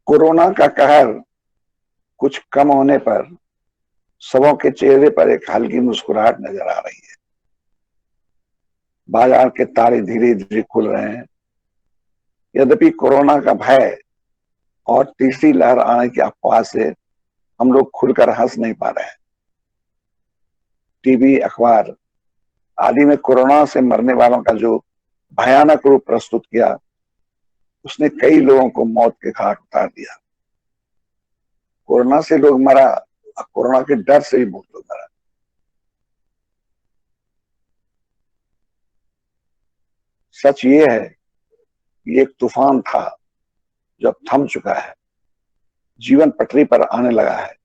Corona का कहर कुछ कम होने पर सबों के चेहरे पर एक हल्की मुस्कुराहट नजर आ रही है। बाजार के तारे धीरे धीरे खुल रहे हैं। यद्यपि कोरोना का भय और तीसरी लहर आने की अफवाह से हम लोग खुलकर हंस नहीं पा रहे हैं। टीवी, अखबार आदि में कोरोना से मरने वालों का जो भयानक रूप प्रस्तुत किया, उसने कई लोगों को मौत के घाट उतार दिया। कोरोना से लोग मरा, कोरोना के डर से भी बहुत लोग मरा। सच ये है कि एक तूफान था जो अब थम चुका है, जीवन पटरी पर आने लगा है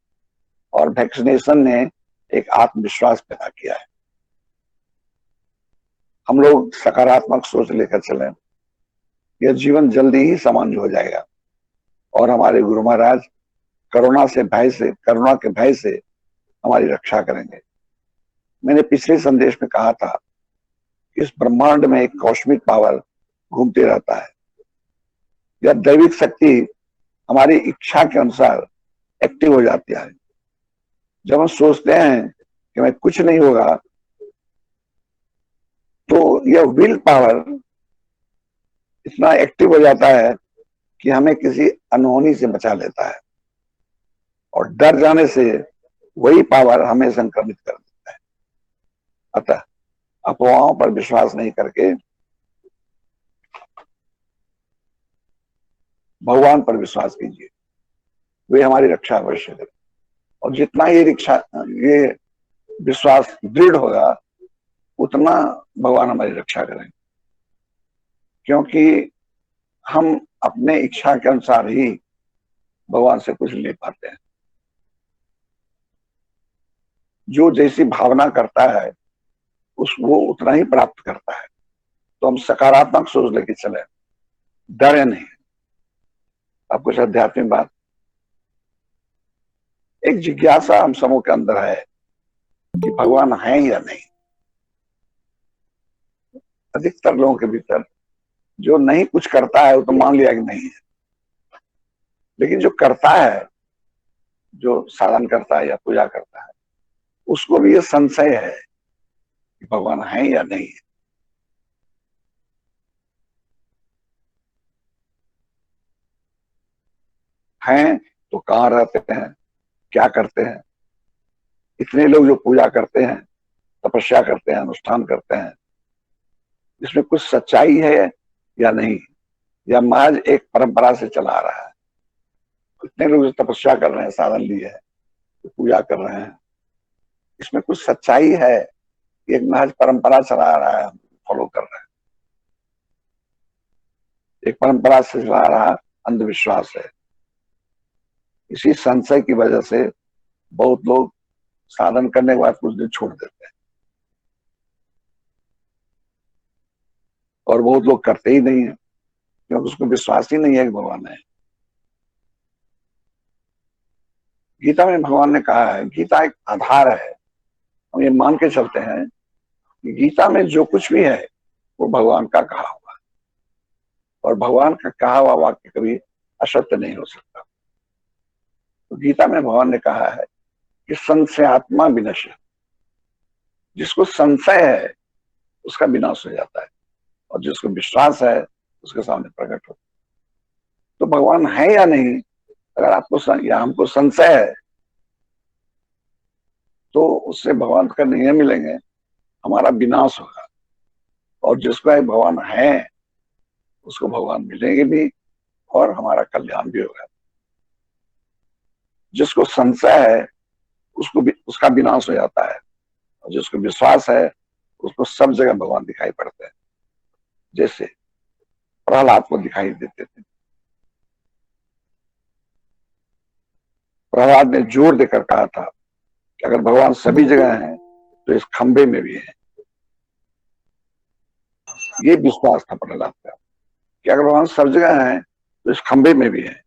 और वैक्सीनेशन ने एक आत्मविश्वास पैदा किया है। हम लोग सकारात्मक सोच लेकर चलें, यह जीवन जल्दी ही सामान्य हो जाएगा और हमारे गुरु महाराज करुणा के भय से हमारी रक्षा करेंगे। मैंने पिछले संदेश में कहा था कि इस ब्रह्मांड में एक कॉस्मिक पावर घूमते रहता है। यह दैविक शक्ति हमारी इच्छा के अनुसार एक्टिव हो जाती है। जब हम सोचते हैं कि मैं कुछ नहीं होगा, तो यह विल पावर इतना एक्टिव हो जाता है कि हमें किसी अनहोनी से बचा लेता है और डर जाने से वही पावर हमें संक्रमित कर देता है। अतः अफवाहों पर विश्वास नहीं करके भगवान पर विश्वास कीजिए, वे हमारी रक्षा अवश्य करें। और जितना ये विश्वास दृढ़ होगा, उतना भगवान हमारी रक्षा करेंगे, क्योंकि हम अपने इच्छा के अनुसार ही भगवान से कुछ ले पाते हैं। जो जैसी भावना करता है वो उतना ही प्राप्त करता है। तो हम सकारात्मक सोच लेके चले, डरे नहीं। अब कुछ आध्यात्मिक बात। एक जिज्ञासा हम सबों के अंदर है कि भगवान है या नहीं। अधिकतर लोगों के भीतर जो नहीं कुछ करता है वो तो मान लिया कि नहीं है, लेकिन जो करता है, जो साधन करता है या पूजा करता है, उसको भी ये संशय है कि भगवान है या नहीं है। हैं तो कहाँ रहते हैं, क्या करते हैं। इतने लोग जो पूजा करते हैं, तपस्या करते हैं, अनुष्ठान करते हैं, इसमें कुछ सच्चाई है या नहीं, या महज एक परंपरा से चला आ रहा है। इतने लोग जो तपस्या कर रहे हैं, साधन लिए हैं, तो पूजा कर रहे हैं, इसमें कुछ सच्चाई है, एक महज परंपरा चला आ रहा है, हम फॉलो कर रहे हैं। एक परंपरा से चला आ रहा अंधविश्वास है। इसी संशय की वजह से बहुत लोग साधन करने के बाद कुछ दिन छोड़ देते हैं और बहुत लोग करते ही नहीं है, क्योंकि उसको विश्वास ही नहीं है कि भगवान है। गीता में भगवान ने कहा है, गीता एक आधार है। हम ये मान के चलते हैं कि गीता में जो कुछ भी है वो भगवान का कहा हुआ है, और भगवान का कहा हुआ वाक्य कभी असत्य नहीं हो सकता। तो गीता में भगवान ने कहा है कि संशयात्मा विनश्य, जिसको संशय है उसका विनाश हो जाता है, और जिसको विश्वास है उसके सामने प्रकट होता है। तो भगवान है या नहीं, अगर आपको या हमको संशय है, तो उससे भगवान का नहीं मिलेंगे, हमारा विनाश होगा। और जिसको भगवान है उसको भगवान मिलेंगे भी और हमारा कल्याण भी होगा। जिसको संशय है उसका विनाश हो जाता है, और जिसको विश्वास है उसको सब जगह भगवान दिखाई पड़ते हैं, जैसे प्रहलाद को दिखाई देते थे। प्रहलाद ने जोर देकर कहा था कि अगर भगवान सभी जगह हैं तो इस खंबे में भी है। ये विश्वास था प्रहलाद का कि अगर भगवान सब जगह हैं तो इस खंबे में भी है।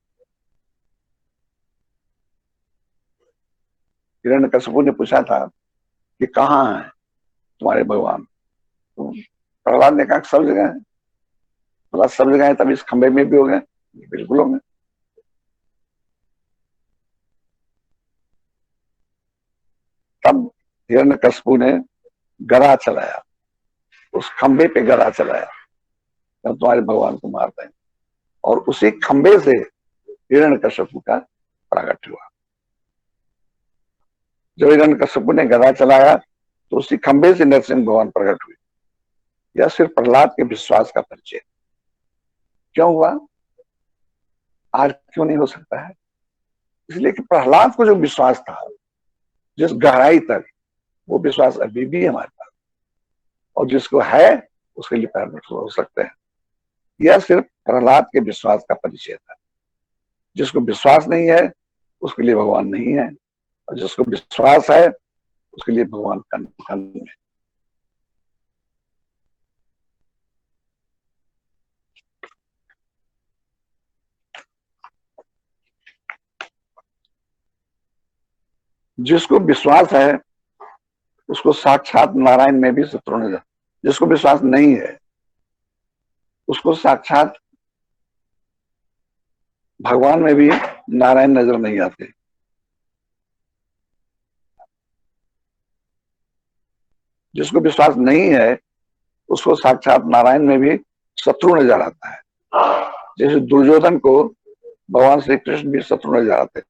हिरण्यकशिपु ने पूछा था कि कहाँ है तुम्हारे भगवान, तो प्रहलाद ने कहा सब जगह है। प्रहलाद सब जगह है, तब इस खंबे में भी हो गए। बिल्कुल होंगे। तब हिरण्यकशिपु ने गदा चलाया, उस खंबे पे गदा चलाया, तब तुम्हारे भगवान को मार देंगे। और उसी खंबे से हिरण्यकशिपु का प्राकट हुआ। जब हिरण्यकशिपु ने गदा चलाया तो उसी खंबे से नरसिंह भगवान प्रकट हुए। यह सिर्फ प्रहलाद के विश्वास का परिचय। क्यों हुआ, आज क्यों नहीं हो सकता है? इसलिए कि प्रहलाद को जो विश्वास था, जिस गहराई तक, वो विश्वास अभी भी हमारे पास, और जिसको है उसके लिए पैर हो सकते हैं। यह सिर्फ प्रहलाद के विश्वास का परिचय था। जिसको विश्वास नहीं है उसके लिए भगवान नहीं है, और जिसको विश्वास है उसके लिए भगवान कन है। जिसको विश्वास है उसको साक्षात नारायण में भी शत्रु नजर, जिसको विश्वास नहीं है उसको साक्षात भगवान में भी नारायण नजर नहीं आते। जिसको विश्वास नहीं है उसको साक्षात नारायण में भी शत्रु नजर आता है। जैसे दुर्योधन को भगवान श्री कृष्ण भी शत्रु नजर आते थे।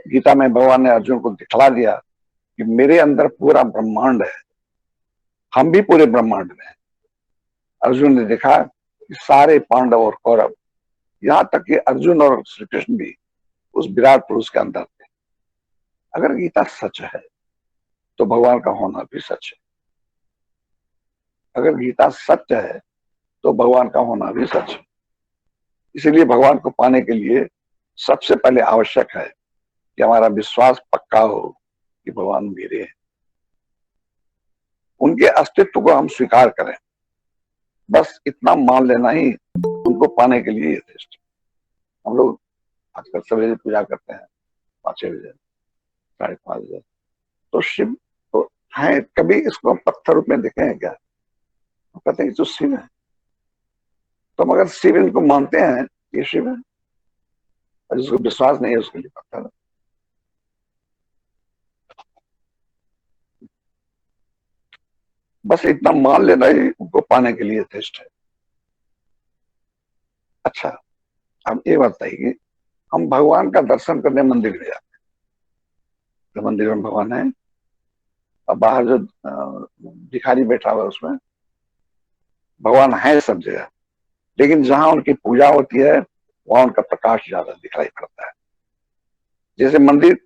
गीता में भगवान ने अर्जुन को दिखला दिया कि मेरे अंदर पूरा ब्रह्मांड है, हम भी पूरे ब्रह्मांड में हैं। अर्जुन ने देखा कि सारे पांडव और कौरव, यहां तक कि अर्जुन और श्री कृष्ण भी उस विराट पुरुष के अंदर थे। अगर गीता सच है तो भगवान का होना भी सच है। अगर गीता सच है तो भगवान का होना भी सच है। इसीलिए भगवान को पाने के लिए सबसे पहले आवश्यक है कि हमारा विश्वास पक्का हो कि भगवान मेरे हैं, उनके अस्तित्व को हम स्वीकार करें। बस इतना मान लेना ही उनको पाने के लिए यथेष्ट। हम लोग आजकल सवेरे पूजा करते हैं 5-6 बजे, 5:30 बजे, तो शिव तो है, कभी इसको हम पत्थर रूप में देखे हैं क्या? तो कहते हैं कि जो शिव है, तो हम अगर शिव इनको मानते हैं ये शिव है, और जिसको विश्वास नहीं है उसके लिए पत्थर है। बस इतना मान लेना ही उनको पाने के लिए यथेष्ट है। अच्छा, अब ये बताइए, हम भगवान का दर्शन करने मंदिर में जाते हैं, तो मंदिर में भगवान है, और बाहर जो भिखारी बैठा हुआ है उसमें भगवान है सब जगह, लेकिन जहां उनकी पूजा होती है वहां उनका प्रकाश ज्यादा दिखाई पड़ता है। जैसे मंदिर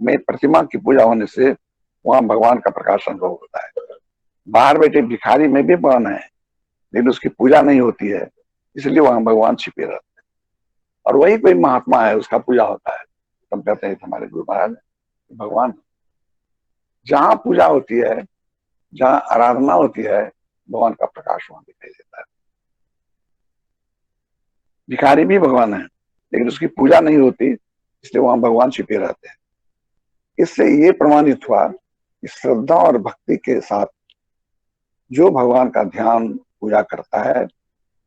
में प्रतिमा की पूजा होने से वहां भगवान का प्रकाश अनुभव होता है। बाहर बैठे भिखारी में भी भगवान है, लेकिन उसकी पूजा नहीं होती है, इसलिए वहां भगवान छिपे रहते हैं। और वही कोई महात्मा है, उसका पूजा होता है, तब कहते हैं हमारे गुरु महाराज भगवान। जहां पूजा होती है, जहां आराधना होती है, भगवान का प्रकाश वहां दिखाई देता है। भिखारी भी भगवान है, लेकिन उसकी पूजा नहीं होती, इसलिए वहां भगवान छिपे रहते हैं। इससे ये प्रमाणित हुआ कि श्रद्धा और भक्ति के साथ जो भगवान का ध्यान पूजा करता है,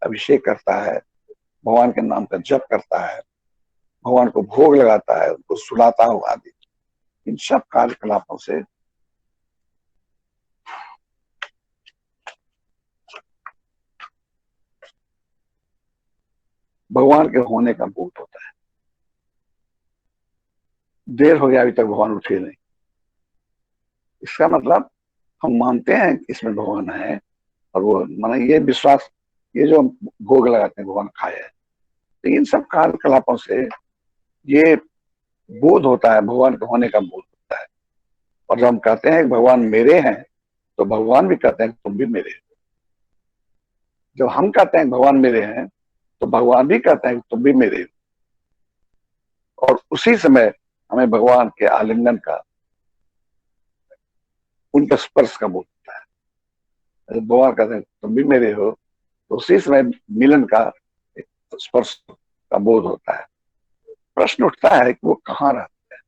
अभिषेक करता है, भगवान के नाम का जप करता है, भगवान को भोग लगाता है, उनको सुलाता हुआ आदि, इन सब कार्यकलापों से भगवान के होने का बोध होता है। देर हो गया, अभी तक भगवान उठे नहीं, इसका मतलब हम मानते हैं कि इसमें भगवान है, और वो माने ये विश्वास, ये जो भोग लगाते हैं भगवान खाए है, तो इन सब कार्यकलापों से ये बोध होता है, भगवान के होने का बोध होता है। और जब हम कहते हैं कि भगवान मेरे हैं, तो भगवान भी कहते हैं कि तुम भी मेरे हो। जब हम कहते हैं भगवान मेरे हैं, तो भगवान भी कहते हैं कि तुम भी मेरे हो। और उसी समय हमें भगवान के आलिंगन का, उनके स्पर्श का बोध होता है। जब भगवान कहते हैं तुम भी मेरे हो, तो उसी समय मिलन का, स्पर्श का बोध होता है। प्रश्न उठता है कि वो कहाँ रहते हैं,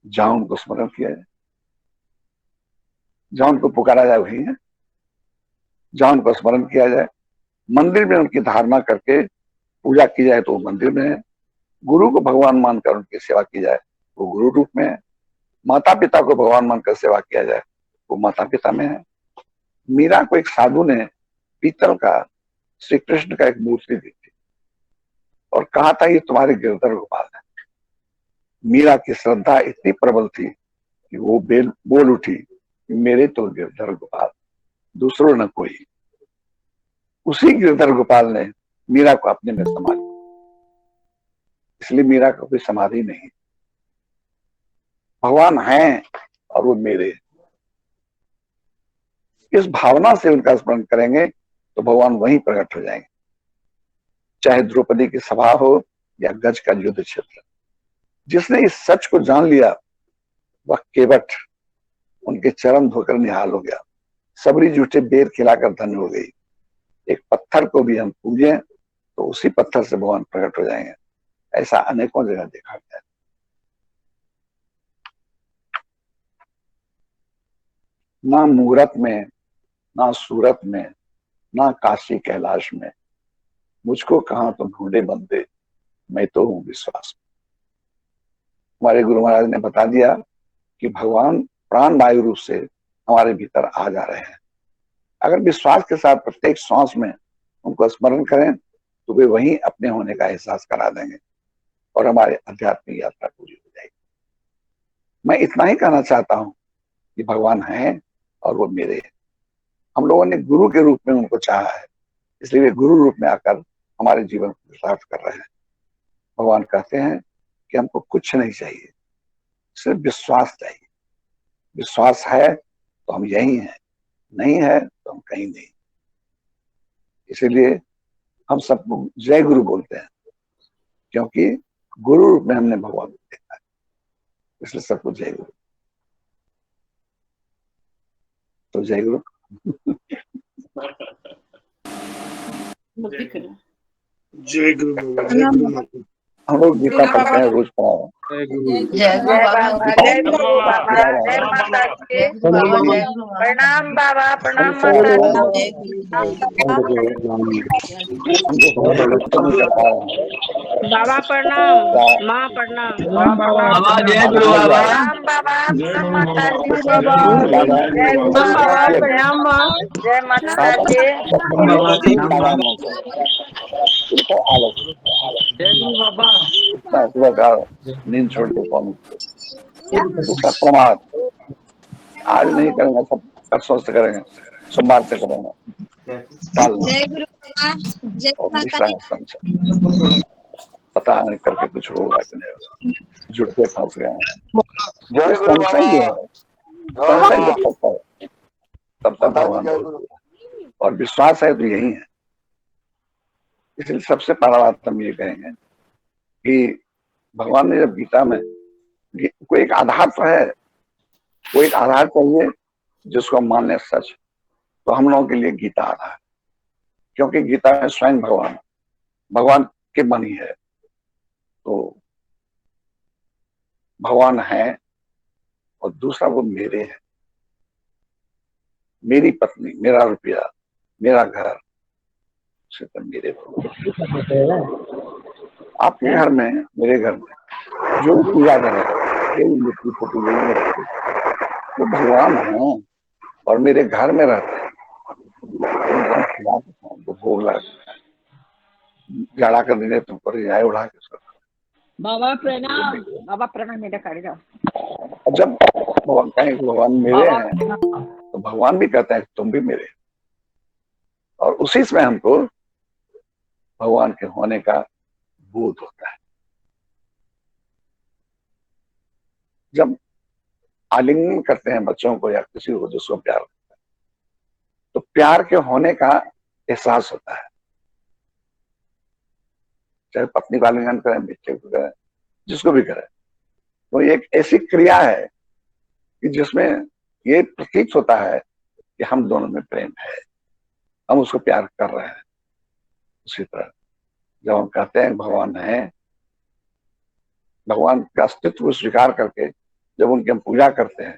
जहां उनको स्मरण किया जाए, जहां उनको पुकारा जाए वही है, जहां उनको स्मरण किया जाए। मंदिर में उनकी धारणा करके पूजा की जाए तो वो मंदिर में है, गुरु को भगवान मानकर उनकी सेवा की जाए वो गुरु रूप में है। माता पिता को भगवान मानकर सेवा किया जाए, वो माता पिता में है। मीरा को एक साधु ने पीतल का श्री कृष्ण का एक मूर्ति दी थी और कहा था ये तुम्हारे गिरधर गोपाल है। मीरा की श्रद्धा इतनी प्रबल थी कि वो बोल उठी कि मेरे तो गिरधर गोपाल, दूसरों न कोई। उसी गिरधर गोपाल ने मीरा को अपने में समा लिया, इसलिए मीरा का कोई समाधि नहीं। भगवान है और वो मेरे। इस भावना से उनका स्मरण करेंगे तो भगवान वहीं प्रकट हो जाएंगे, चाहे द्रौपदी की सभा हो या गज का युद्ध क्षेत्र। जिसने इस सच को जान लिया वह केवट उनके चरण धोकर निहाल हो गया। सबरी जूठे बेर खिलाकर धन्य हो गई। एक पत्थर को भी हम पूजें तो उसी पत्थर से भगवान प्रकट हो जाएंगे। ऐसा अनेकों जगह देखा गया है। ना मुहूर्त में, ना सूरत में, ना काशी कैलाश में, मुझको कहां तुम ढूंढे बंदे, मैं तो हूं विश्वास में। हमारे गुरु महाराज ने बता दिया कि भगवान प्राण वायु रूप से हमारे भीतर आ जा रहे हैं। अगर विश्वास के साथ प्रत्येक सांस में उनको स्मरण करें तो वे वहीं अपने होने का एहसास करा देंगे और हमारे आध्यात्मिक यात्रा पूरी हो जाएगी। मैं इतना ही कहना चाहता हूं कि भगवान है और वो मेरे हैं। हम लोगों ने गुरु के रूप में उनको चाहा है, इसलिए वे गुरु रूप में आकर हमारे जीवन को सार्थ कर रहे हैं। भगवान कहते हैं कि हमको कुछ नहीं चाहिए, सिर्फ विश्वास चाहिए। विश्वास है तो हम यही हैं, नहीं है तो हम कहीं नहीं। इसीलिए हम सबको जय गुरु बोलते हैं, क्योंकि गुरु रूप में हमने भगवान को देखा है, इसलिए सबको जय गुरु। तो जय गुरु। जय गुरु बाबा, जय गुरु माता। हम लोग गीता पढ़ते हैं रोज पढ़ा। जय गुरु। जय बाबा, जय गुरु बाबा, जय माता जी, प्रणाम बाबा, प्रणाम माता जी। बाबा प्रणाम, माँ प्रणाम। बाबा जय गुरु बाबा। प्रणाम बाबा, प्रणाम माता जी। जय बाबा, जय गुरु बाबा, प्रणाम माँ। जय माता जी। बाबा जी जय गुरु बाबा। सुबह का नींद छोड़ के कौन उसका प्रमाद आज नहीं करेंगे, सब परसों से करेंगे, सोमवार से करेंगे। जय गुरु बाबा, जय और माता मिश्रा पता नहीं करके कुछ होगा कि नहीं होगा, जुट के फंस गए हैं। जय गुरु संशय जो है, संशय जब तक है तब तक भगवान बोलते हैं, और विश्वास है तो यही है। इसलिए सबसे पहला बात हम ये कहेंगे कि भगवान ने जब गीता में कोई एक आधार तो है, कोई एक आधार चाहिए जिसको हम मान लें सच। तो हम लोगों के लिए गीता आधार, क्योंकि गीता में स्वयं भगवान के मन ही है। तो भगवान है और दूसरा वो मेरे है, मेरी पत्नी, मेरा रुपया, मेरा घर, से तो मेरे भगवान। आपके घर में, मेरे घर में जो पूजा करे मूर्ति फोटो वो भगवान है और मेरे घर में रहते हैं। तो भोग लगता है, जाड़ा कर देने तुमको रिजाई उड़ा के। बाबा प्रणाम, बाबा प्रणाम। मेरा कर जाओ। जब भगवान कहें कि भगवान मेरे हैं तो भगवान भी कहते हैं कि तुम भी मेरे, और उसी समय हमको भगवान के होने का बोध होता है। जब आलिंगन करते हैं बच्चों को या किसी को जिसको प्यार होता है, तो प्यार के होने का एहसास होता है। चाहे पत्नी का आलिंगन करें, बच्चे को करें, जिसको भी करें, तो एक ऐसी क्रिया है कि जिसमें ये प्रतीत होता है कि हम दोनों में प्रेम है, हम उसको प्यार कर रहे हैं। उसी तरह जब हम कहते हैं भगवान है, भगवान का अस्तित्व को स्वीकार करके जब उनकी हम पूजा करते हैं,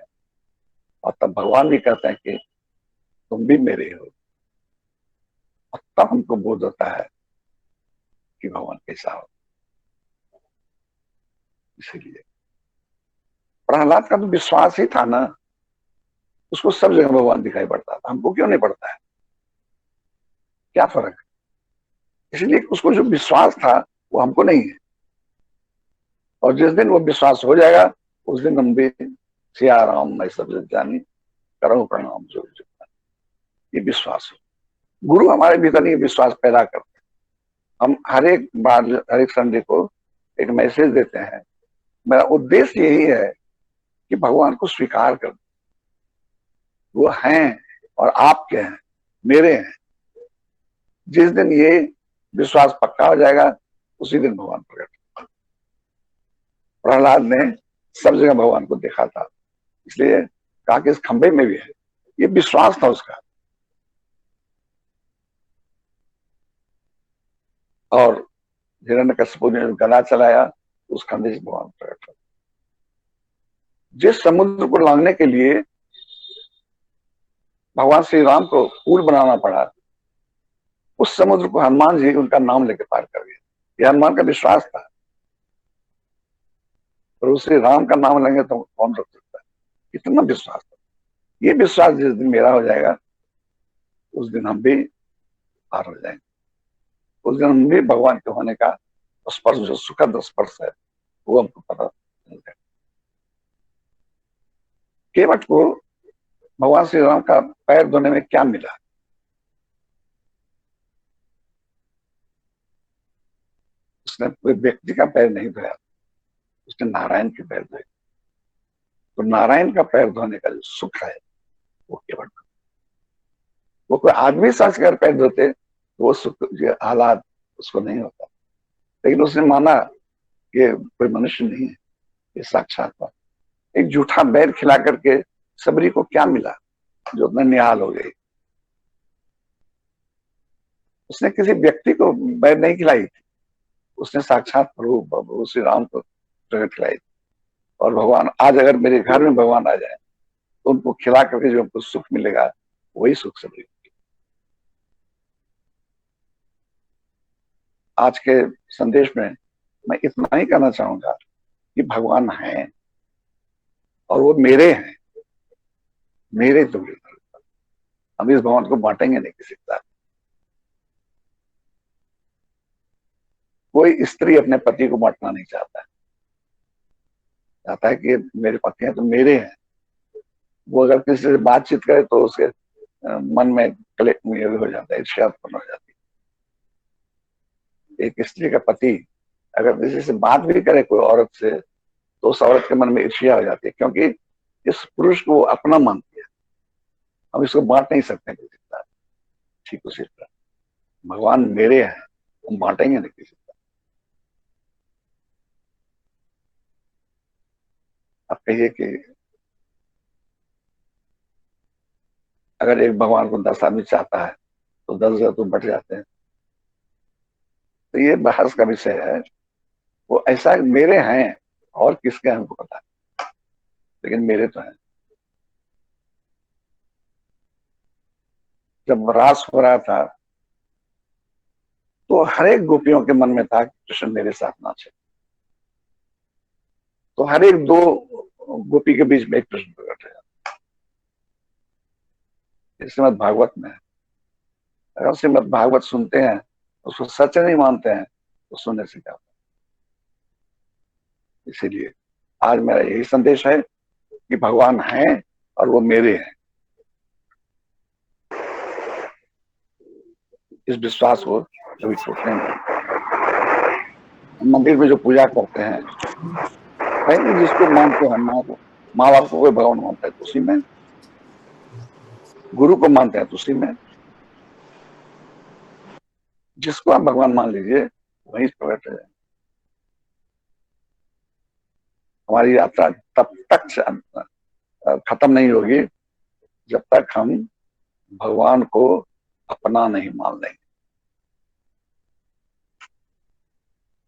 और तब भगवान भी कहते हैं कि तुम भी मेरे हो, और तब हमको बोध होता है कि भगवान कैसा हो। इसीलिए प्रहलाद का तो विश्वास ही था ना, उसको सब जगह भगवान दिखाई पड़ता था, हमको क्यों नहीं पड़ता है? क्या फर्क है? इसलिए उसको जो विश्वास था वो हमको नहीं है। और जिस दिन वो विश्वास हो जाएगा उस दिन हम भी सिया राम मैं सब जानी करो प्रणाम जो ये विश्वास हो। गुरु हमारे भीतर ये विश्वास पैदा करते हैं। हम हर एक बार हर एक संडे को एक मैसेज देते हैं। मेरा उद्देश्य यही है कि भगवान को स्वीकार कर, वो हैं और आपके हैं, मेरे हैं। जिस दिन ये विश्वास पक्का हो जाएगा उसी दिन भगवान प्रकट। प्रहलाद ने सब जगह भगवान को देखा था, इसलिए कहा कि इस खंबे में भी है, ये विश्वास था उसका। और हिरण्यकशिपु ने गला चलाया, उस खंबे से भगवान प्रकट हुआ। जिस समुद्र को लांघने के लिए भगवान श्री राम को पुल बनाना पड़ा, उस समुद्र को हनुमान जी उनका नाम लेके पार कर गए। यह हनुमान का विश्वास था। और श्री राम का नाम लेंगे तो कौन रोक सकता है? इतना विश्वास था। ये विश्वास जिस दिन मेरा हो जाएगा उस दिन हम भी पार हो जाएंगे। उस दिन हम भी भगवान के होने का स्पर्श, जो सुखद स्पर्श है, वो हमको पता चल जाएगा। केवट को भगवान श्री राम का पैर धोने में क्या मिला? उसने कोई व्यक्ति का पैर नहीं धोया, उसने नारायण के पैर धोए। तो नारायण का पैर धोने का जो सुख है वो केवट को। वो कोई आदमी सांस कर पैर धोते तो वो सुख, जो हालात उसको नहीं होता। लेकिन उसने माना कि कोई मनुष्य नहीं है, ये साक्षात बात। एक झूठा बैर खिला करके सबरी को क्या मिला जो उतना निहाल हो गई? उसने किसी व्यक्ति को बैर नहीं खिलाई थी, उसने साक्षात प्रभु श्री राम को प्रकट खिलाई थी। और भगवान आज अगर मेरे घर में भगवान आ जाए तो उनको खिला करके जो हमको सुख मिलेगा वही सुख सबरी। आज के संदेश में मैं इतना ही कहना चाहूंगा कि भगवान हैं और वो मेरे हैं, मेरे तो हम इस भगवान को बांटेंगे नहीं किसी के साथ। कोई स्त्री अपने पति को बांटना नहीं चाहता है, चाहता है कि मेरे पति हैं तो मेरे हैं। वो अगर किसी से बातचीत करे तो उसके मन में हो जाता है, ईर्ष्या उत्पन्न हो जाती है। एक स्त्री का पति अगर किसी से बात भी करे कोई औरत से तो उस औरत के मन में ईर्ष्या हो जाती है, क्योंकि इस पुरुष को अपना मानती है। हम इसको बांट नहीं सकते किसी के साथ। ठीक उसी तरह भगवान मेरे हैं, हम बांटेंगे नहीं किसी के साथ। आप कहिए कि अगर एक भगवान को 10 आदमी चाहता है तो 10 जगह तो बट जाते हैं। तो ये बहस का विषय है। वो ऐसा मेरे हैं और किसके हैं हमको पता है, लेकिन मेरे तो हैं। जब रास हो रहा था तो हर एक गोपियों के मन में था कि कृष्ण मेरे साथ नाचे। तो हर एक 2 गोपी के बीच में एक कृष्ण प्रकट है। श्रीमद् भागवत में अगर श्रीमद् भागवत सुनते हैं उसको सच नहीं मानते हैं तो सुनने से क्या होता है? इसीलिए आज मेरा यही संदेश है कि भगवान हैं और वो मेरे हैं। इस विश्वास को कभी छोड़ने नहीं। मंदिर में जो पूजा करते हैं, पहले जिसको मानते हैं, माँ बाप को कोई भगवान मानता है तो उसी में, गुरु को मानते हैं तो उसी में, जिसको आप भगवान मान लीजिए वही प्रकट है। हमारी यात्रा तब तक खत्म नहीं होगी जब तक हम भगवान को अपना नहीं मान लेंगे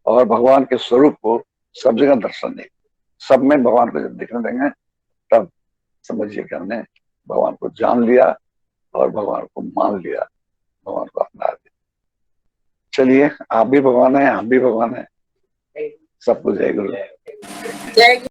और भगवान के स्वरूप को सब जगह दर्शन देंगे। सब में भगवान को जब दिखने देंगे तब समझिए कि हमने भगवान को जान लिया और भगवान को मान लिया, भगवान को अपना लिया। चलिए, आप भी भगवान हैं, हम भी भगवान हैं। सबको जय गुरु। जय